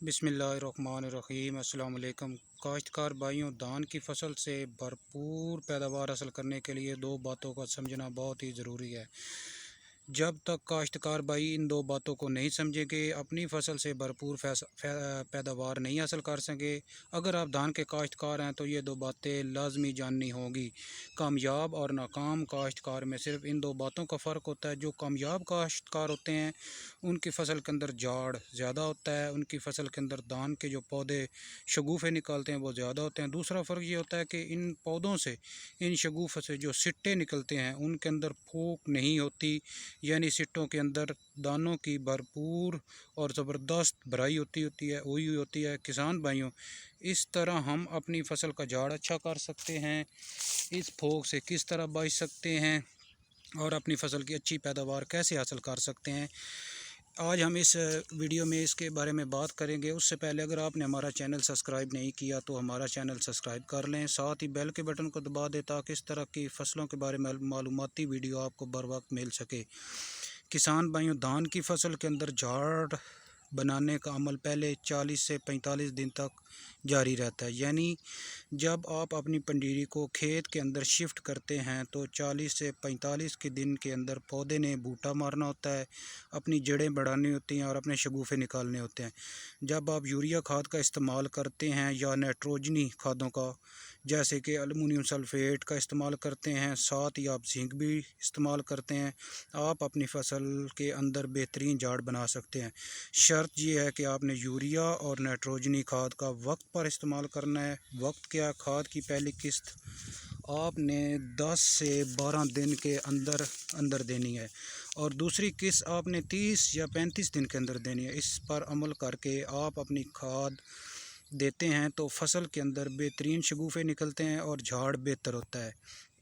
बिस्मिल्लाहिर्रहमानिर्रहीम। अस्सलाम वालेकुम। काश्तकार भाइयों, धान की फसल से भरपूर पैदावार हासिल करने के लिए दो बातों का समझना बहुत ही ज़रूरी है। जब तक काश्तकार भाई इन दो बातों को नहीं समझेंगे, अपनी फसल से भरपूर पैदावार नहीं हासिल कर सकेंगे। अगर आप धान के काश्तकार हैं तो ये दो बातें लाजमी जाननी होगी। कामयाब और नाकाम काश्तकार में सिर्फ इन दो बातों का फ़र्क होता है। जो कामयाब काश्तकार होते हैं उनकी फ़सल के अंदर झाड़ ज़्यादा होता है, उनकी फ़सल के अंदर धान के जो पौधे शगुफ़े निकलते हैं वो ज़्यादा होते हैं। दूसरा फ़र्क ये होता है कि इन पौधों से, इन शगुफ़ से जो सिट्टे निकलते हैं उनके अंदर फूक नहीं होती, यानी सिट्टों के अंदर दानों की भरपूर और ज़बरदस्त भराई होती है। किसान भाइयों, इस तरह हम अपनी फसल का झाड़ अच्छा कर सकते हैं। इस फोक से किस तरह बच सकते हैं और अपनी फसल की अच्छी पैदावार कैसे हासिल कर सकते हैं, आज हम इस वीडियो में इसके बारे में बात करेंगे। उससे पहले अगर आपने हमारा चैनल सब्सक्राइब नहीं किया तो हमारा चैनल सब्सक्राइब कर लें, साथ ही बेल के बटन को दबा दें ताकि इस तरह की फसलों के बारे में मालूमाती वीडियो आपको बर वक्त मिल सके। किसान भाइयों, धान की फसल के अंदर झाड़ बनाने का अमल पहले 40 से 45 दिन तक जारी रहता है। यानी जब आप अपनी पंजीरी को खेत के अंदर शिफ्ट करते हैं तो 40 से 45 के दिन के अंदर पौधे ने बूटा मारना होता है, अपनी जड़ें बढ़ानी होती हैं और अपने शगुफ़े निकालने होते हैं। जब आप यूरिया खाद का इस्तेमाल करते हैं या नाइट्रोजनी खादों का, जैसे कि एल्युमिनियम सल्फेट का इस्तेमाल करते हैं, साथ ही आप जिंक भी इस्तेमाल करते हैं, आप अपनी फसल के अंदर बेहतरीन झाड़ बना सकते हैं। शर्त ये है कि आपने यूरिया और नाइट्रोजनी खाद का वक्त पर इस्तेमाल करना है। वक्त क्या? खाद की पहली किस्त आपने 10 से 12 दिन के अंदर अंदर देनी है और दूसरी किस्त आपने 30 या 35 दिन के अंदर देनी है। इस पर अमल करके आप अपनी खाद देते हैं तो फसल के अंदर बेहतरीन शगुफ़े निकलते हैं और झाड़ बेहतर होता है।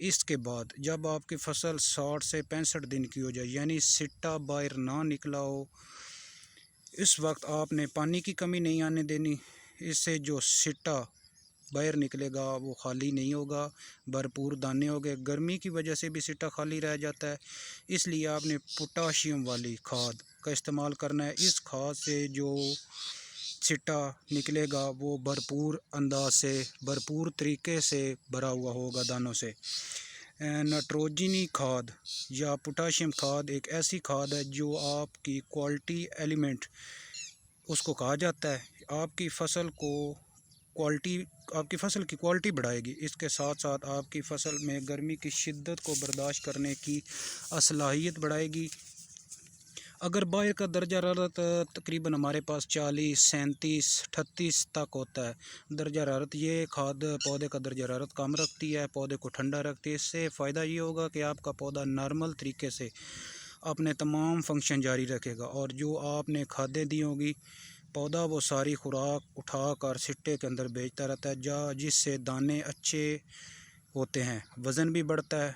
इसके बाद जब आपकी फसल 60 से 65 दिन की हो जाए, यानी सिट्टा बाहर ना निकला हो, इस वक्त आपने पानी की कमी नहीं आने देनी। इससे जो सिट्टा बाहर निकलेगा वो खाली नहीं होगा, भरपूर दाने हो गए। गर्मी की वजह से भी सिट्टा खाली रह जाता है, इसलिए आपने पोटाशियम वाली खाद का इस्तेमाल करना है। इस खाद से जो सिट्टा निकलेगा वो भरपूर अंदाज से, भरपूर तरीके से भरा हुआ होगा दानों से। नाइट्रोजनी खाद या पोटाशियम खाद एक ऐसी खाद है जो आपकी क्वालिटी एलिमेंट उसको कहा जाता है। आपकी फसल को आपकी फसल की क्वालिटी बढ़ाएगी। इसके साथ साथ आपकी फसल में गर्मी की शिद्दत को बर्दाश्त करने की असलाहियत बढ़ाएगी। अगर बाहर का दर्जा हरारत तकरीबन हमारे पास 40, 37, 38 तक होता है दर्जा हरारत, ये खाद पौधे का दर्जा हरारत कम रखती है, पौधे को ठंडा रखती है। इससे फ़ायदा ये होगा कि आपका पौधा नॉर्मल तरीके से अपने तमाम फंक्शन जारी रखेगा और जो आपने खादें दी होगी, पौधा वो सारी खुराक उठा कर सिट्टे के अंदर भेजता रहता है, जिससे दाने अच्छे होते हैं, वज़न भी बढ़ता है।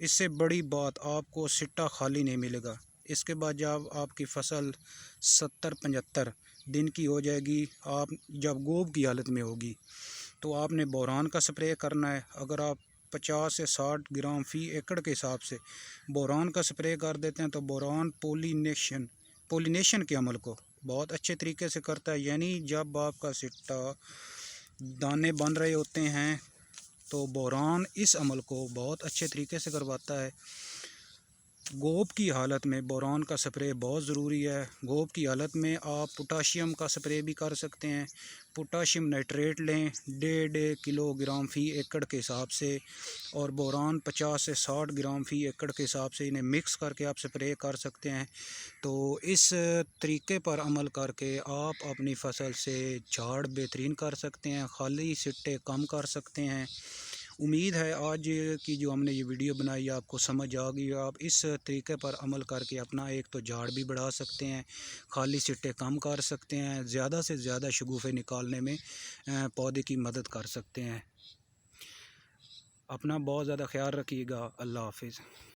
इससे बड़ी बात, आपको सिट्टा खाली नहीं मिलेगा। इसके बाद जब आपकी फसल 70-75 दिन की हो जाएगी, आप जब गोब की हालत में होगी, तो आपने बोरान का स्प्रे करना है। अगर आप 50 से 60 ग्राम फ़ी एकड़ के हिसाब से बोरान का स्प्रे कर देते हैं तो बोरान पोलिनेशन के अमल को बहुत अच्छे तरीके से करता है। यानी जब आपका सिट्टा दाने बन रहे होते हैं तो बोरान इस अमल को बहुत अच्छे तरीके से करवाता है। गोब की हालत में बोरान का स्प्रे बहुत ज़रूरी है। गोब की हालत में आप पोटाशियम का स्प्रे भी कर सकते हैं। पोटाशियम नाइट्रेट लें 1.5 किलोग्राम फ़ी एकड़ के हिसाब से और बोरान 50 से 60 ग्राम फ़ी एकड़ के हिसाब से इन्हें मिक्स करके आप स्प्रे कर सकते हैं। तो इस तरीके पर अमल करके आप अपनी फसल से झाड़ बेहतरीन कर सकते हैं, खाली सिट्टे कम कर सकते हैं। उम्मीद है आज की जो हमने ये वीडियो बनाई आपको समझ आ गई। आप इस तरीके पर अमल करके अपना एक तो झाड़ भी बढ़ा सकते हैं, खाली सिट्टे कम कर सकते हैं, ज़्यादा से ज़्यादा शगुफ़े निकालने में पौधे की मदद कर सकते हैं। अपना बहुत ज़्यादा ख्याल रखिएगा। अल्लाह हाफिज़।